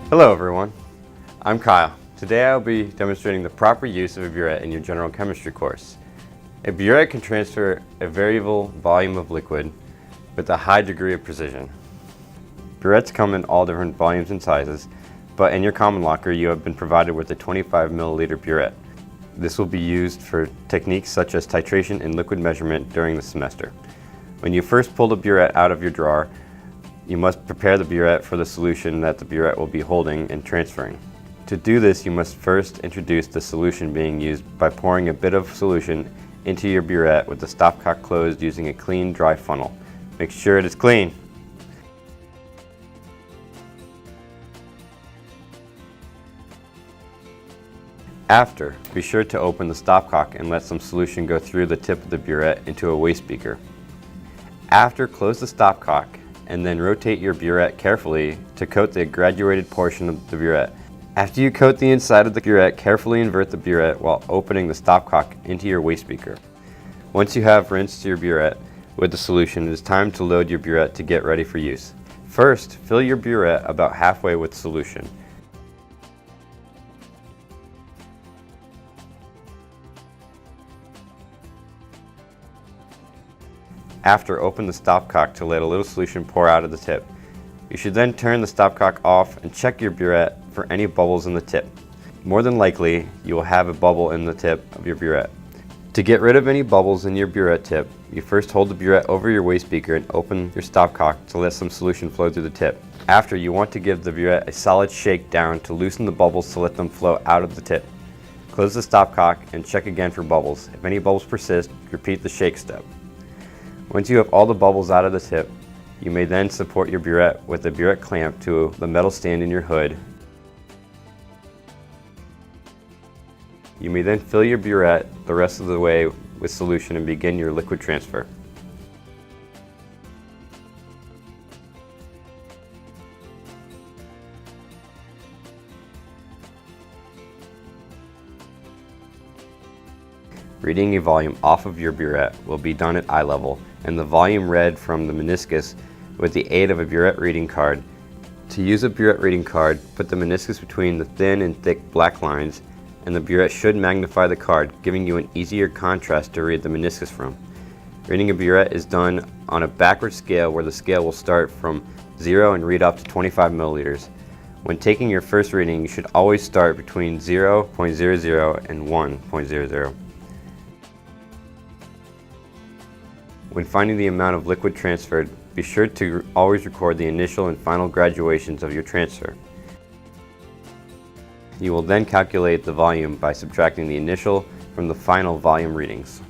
Hello everyone, I'm Kyle. Today I'll be demonstrating the proper use of a burette in your general chemistry course. A burette can transfer a variable volume of liquid with a high degree of precision. Burettes come in all different volumes and sizes, but in your common locker you have been provided with a 25 milliliter burette. This will be used for techniques such as titration and liquid measurement during the semester. When you first pull the burette out of your drawer, you must prepare the burette for the solution that the burette will be holding and transferring. To do this, you must first introduce the solution being used by pouring a bit of solution into your burette with the stopcock closed using a clean, dry funnel. Make sure it is clean. After, be sure to open the stopcock and let some solution go through the tip of the burette into a waste beaker. After, close the stopcock and then rotate your burette carefully to coat the graduated portion of the burette. After you coat the inside of the burette, carefully invert the burette while opening the stopcock into your waste beaker. Once you have rinsed your burette with the solution, it is time to load your burette to get ready for use. First, fill your burette about halfway with solution. After, open the stopcock to let a little solution pour out of the tip. You should then turn the stopcock off and check your burette for any bubbles in the tip. More than likely, you will have a bubble in the tip of your burette. To get rid of any bubbles in your burette tip, you first hold the burette over your waste beaker and open your stopcock to let some solution flow through the tip. After, you want to give the burette a solid shake down to loosen the bubbles to let them flow out of the tip. Close the stopcock and check again for bubbles. If any bubbles persist, repeat the shake step. Once you have all the bubbles out of the tip, you may then support your burette with a burette clamp to the metal stand in your hood. You may then fill your burette the rest of the way with solution and begin your liquid transfer. Reading a volume off of your burette will be done at eye level, and the volume read from the meniscus with the aid of a burette reading card. To use a burette reading card, put the meniscus between the thin and thick black lines, and the burette should magnify the card, giving you an easier contrast to read the meniscus from. Reading a burette is done on a backward scale where the scale will start from 0 and read up to 25 milliliters. When taking your first reading, you should always start between 0.00 and 1.00. When finding the amount of liquid transferred, be sure to always record the initial and final graduations of your transfer. You will then calculate the volume by subtracting the initial from the final volume readings.